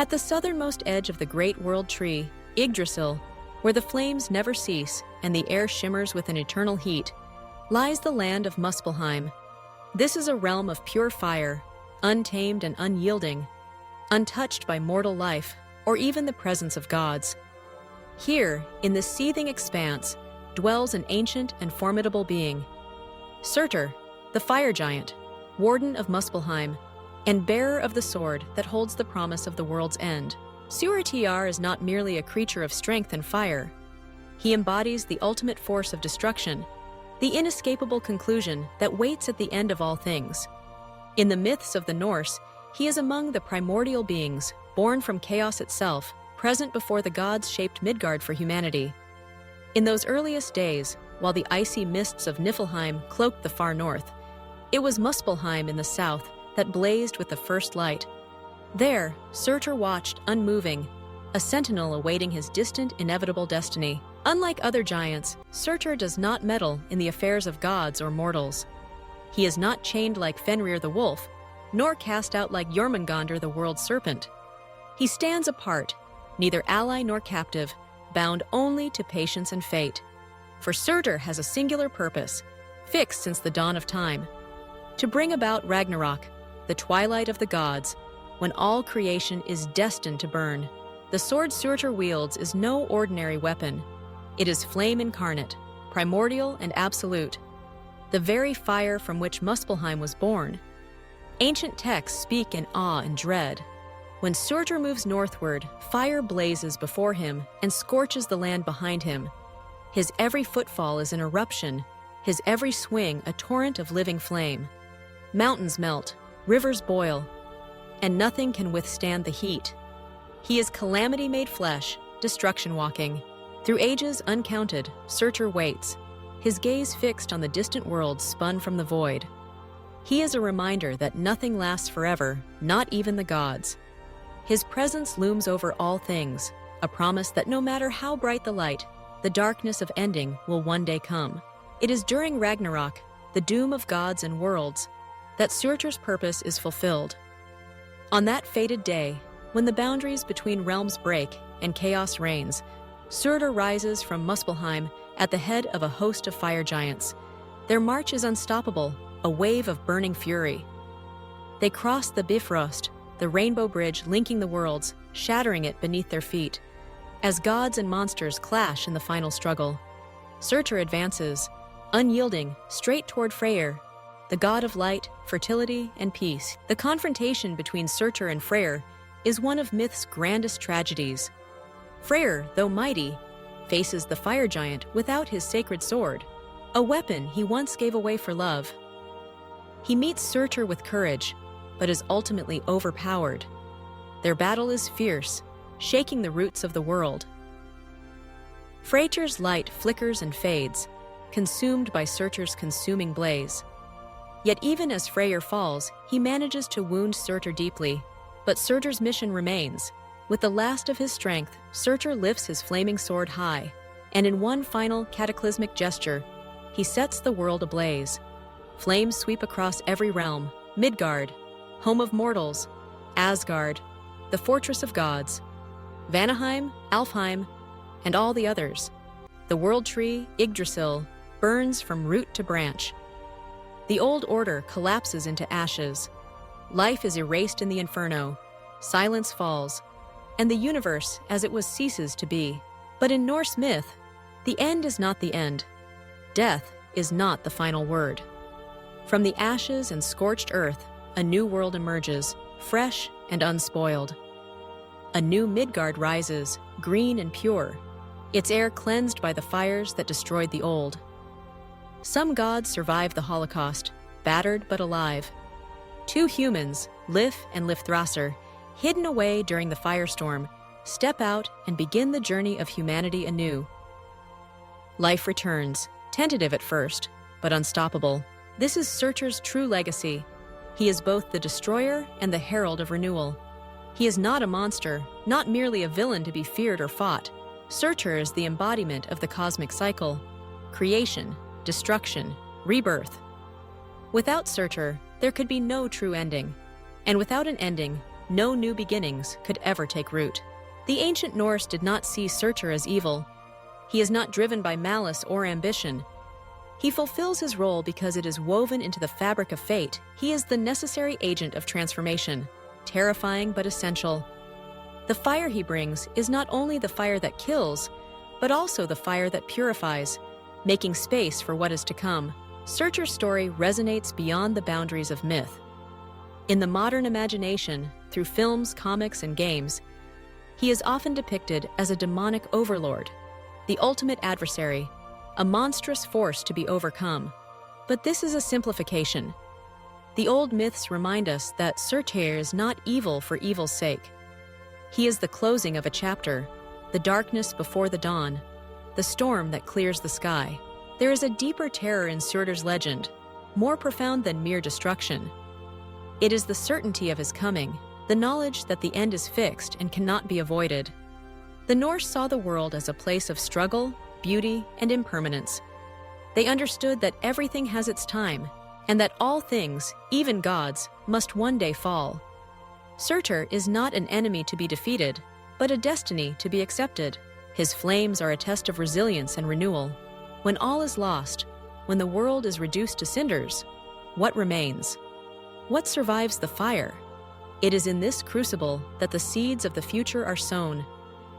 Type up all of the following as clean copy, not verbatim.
At the southernmost edge of the great world tree, Yggdrasil, where the flames never cease and the air shimmers with an eternal heat, lies the land of Muspelheim. This is a realm of pure fire, untamed and unyielding, untouched by mortal life or even the presence of gods. Here, in this seething expanse, dwells an ancient and formidable being, Surtr, the fire giant, warden of Muspelheim, and bearer of the sword that holds the promise of the world's end. Surtr is not merely a creature of strength and fire. He embodies the ultimate force of destruction, the inescapable conclusion that waits at the end of all things. In the myths of the Norse, he is among the primordial beings, born from chaos itself, present before the gods shaped Midgard for humanity. In those earliest days, while the icy mists of Niflheim cloaked the far north, it was Muspelheim in the south that blazed with the first light. There, Surtr watched, unmoving, a sentinel awaiting his distant, inevitable destiny. Unlike other giants, Surtr does not meddle in the affairs of gods or mortals. He is not chained like Fenrir the wolf, nor cast out like Jormungandr the world serpent. He stands apart, neither ally nor captive, bound only to patience and fate. For Surtr has a singular purpose, fixed since the dawn of time: to bring about Ragnarok, the twilight of the gods, when all creation is destined to burn. The sword Surtr wields is no ordinary weapon. It is flame incarnate, primordial and absolute, the very fire from which Muspelheim was born. Ancient texts speak in awe and dread. When Surtr moves northward, fire blazes before him and scorches the land behind him. His every footfall is an eruption, his every swing a torrent of living flame. Mountains melt, rivers boil, and nothing can withstand the heat. He is calamity made flesh, destruction walking. Through ages uncounted, Surtr waits, his gaze fixed on the distant world spun from the void. He is a reminder that nothing lasts forever, not even the gods. His presence looms over all things, a promise that no matter how bright the light, the darkness of ending will one day come. It is during Ragnarok, the doom of gods and worlds, that Surtr's purpose is fulfilled. On that fated day, when the boundaries between realms break and chaos reigns, Surtr rises from Muspelheim at the head of a host of fire giants. Their march is unstoppable, a wave of burning fury. They cross the Bifrost, the rainbow bridge linking the worlds, shattering it beneath their feet. As gods and monsters clash in the final struggle, Surtr advances, unyielding, straight toward Freyr, the god of light, fertility, and peace. The confrontation between Surtr and Freyr is one of myth's grandest tragedies. Freyr, though mighty, faces the fire giant without his sacred sword, a weapon he once gave away for love. He meets Surtr with courage, but is ultimately overpowered. Their battle is fierce, shaking the roots of the world. Freyr's light flickers and fades, consumed by Surtr's consuming blaze. Yet even as Freyr falls, he manages to wound Surtr deeply. But Surtr's mission remains. With the last of his strength, Surtr lifts his flaming sword high, and in one final cataclysmic gesture, he sets the world ablaze. Flames sweep across every realm: Midgard, home of mortals; Asgard, the fortress of gods; Vanaheim, Alfheim, and all the others. The world tree, Yggdrasil, burns from root to branch. The old order collapses into ashes. Life is erased in the inferno. Silence falls, and the universe as it was ceases to be. But in Norse myth, the end is not the end. Death is not the final word. From the ashes and scorched earth, a new world emerges, fresh and unspoiled. A new Midgard rises, green and pure, its air cleansed by the fires that destroyed the old. Some gods survive the Holocaust, battered but alive. Two humans, Lif and Lifthrasir, hidden away during the firestorm, step out and begin the journey of humanity anew. Life returns, tentative at first, but unstoppable. This is Surtr's true legacy. He is both the destroyer and the herald of renewal. He is not a monster, not merely a villain to be feared or fought. Surtr is the embodiment of the cosmic cycle: creation, destruction, rebirth. Without Surtr, there could be no true ending. And without an ending, no new beginnings could ever take root. The ancient Norse did not see Surtr as evil. He is not driven by malice or ambition. He fulfills his role because it is woven into the fabric of fate. He is the necessary agent of transformation, terrifying but essential. The fire he brings is not only the fire that kills, but also the fire that purifies, making space for what is to come. Surtr's story resonates beyond the boundaries of myth. In the modern imagination, through films, comics, and games, he is often depicted as a demonic overlord, the ultimate adversary, a monstrous force to be overcome. But this is a simplification. The old myths remind us that Surtr is not evil for evil's sake. He is the closing of a chapter, the darkness before the dawn, the storm that clears the sky. There is a deeper terror in Surtr's legend, more profound than mere destruction. It is the certainty of his coming, the knowledge that the end is fixed and cannot be avoided. The Norse saw the world as a place of struggle, beauty, and impermanence. They understood that everything has its time, and that all things, even gods, must one day fall. Surtr is not an enemy to be defeated, but a destiny to be accepted. His flames are a test of resilience and renewal. When all is lost, when the world is reduced to cinders, what remains? What survives the fire? It is in this crucible that the seeds of the future are sown.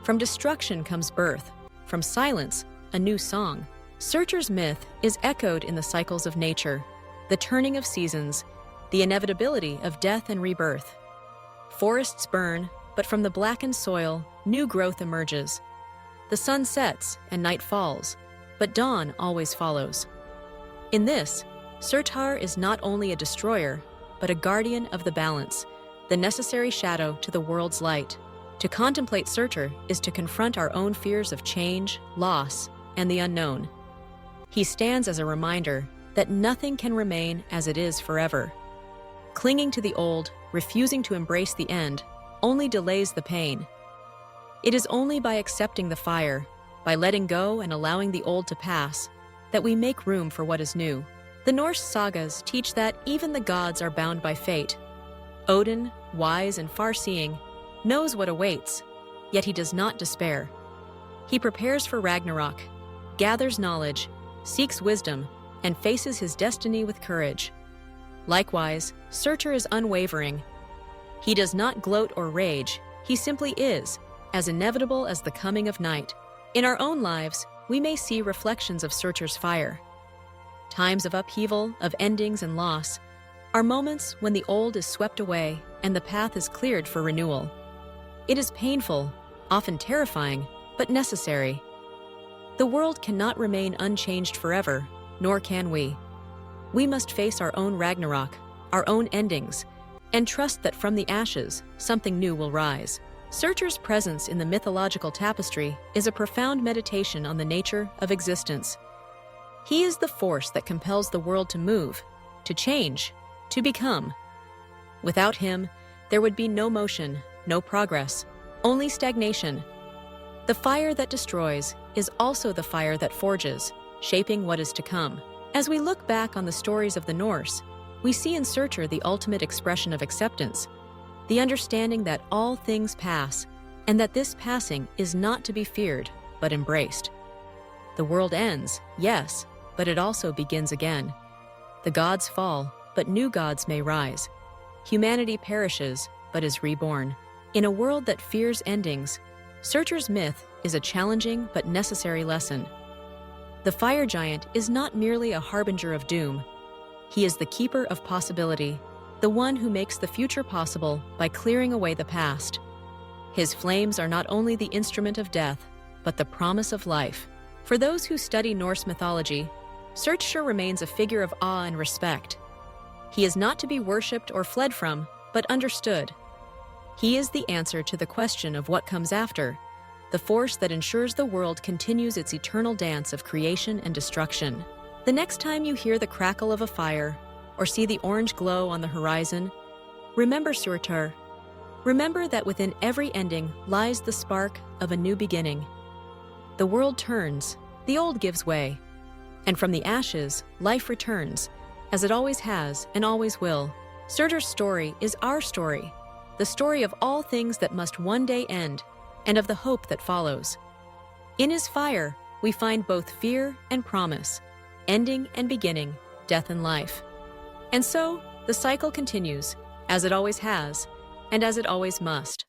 From destruction comes birth, from silence, a new song. Surtr's myth is echoed in the cycles of nature, the turning of seasons, the inevitability of death and rebirth. Forests burn, but from the blackened soil, new growth emerges. The sun sets and night falls, but dawn always follows. In this, Surtr is not only a destroyer, but a guardian of the balance, the necessary shadow to the world's light. To contemplate Surtr is to confront our own fears of change, loss, and the unknown. He stands as a reminder that nothing can remain as it is forever. Clinging to the old, refusing to embrace the end, only delays the pain. It is only by accepting the fire, by letting go and allowing the old to pass, that we make room for what is new. The Norse sagas teach that even the gods are bound by fate. Odin, wise and far-seeing, knows what awaits, yet he does not despair. He prepares for Ragnarok, gathers knowledge, seeks wisdom, and faces his destiny with courage. Likewise, Surtr is unwavering. He does not gloat or rage, he simply is, as inevitable as the coming of night. In our own lives, we may see reflections of Surtr's fire. Times of upheaval, of endings and loss, are moments when the old is swept away and the path is cleared for renewal. It is painful, often terrifying, but necessary. The world cannot remain unchanged forever, nor can we. We must face our own Ragnarok, our own endings, and trust that from the ashes, something new will rise. Surtr's presence in the mythological tapestry is a profound meditation on the nature of existence. He is the force that compels the world to move, to change, to become. Without him, there would be no motion, no progress, only stagnation. The fire that destroys is also the fire that forges, shaping what is to come. As we look back on the stories of the Norse, we see in Surtr the ultimate expression of acceptance, the understanding that all things pass, and that this passing is not to be feared, but embraced. The world ends, yes, but it also begins again. The gods fall, but new gods may rise. Humanity perishes, but is reborn. In a world that fears endings, Surtr's myth is a challenging but necessary lesson. The fire giant is not merely a harbinger of doom. He is the keeper of possibility, the one who makes the future possible by clearing away the past. His flames are not only the instrument of death, but the promise of life. For those who study Norse mythology, Surtr remains a figure of awe and respect. He is not to be worshipped or fled from, but understood. He is the answer to the question of what comes after, the force that ensures the world continues its eternal dance of creation and destruction. The next time you hear the crackle of a fire, or see the orange glow on the horizon, remember Surtr. Remember that within every ending lies the spark of a new beginning. The world turns, the old gives way, and from the ashes, life returns, as it always has and always will. Surtr's story is our story, the story of all things that must one day end, and of the hope that follows. In his fire, we find both fear and promise, ending and beginning, death and life. And so, the cycle continues, as it always has, and as it always must.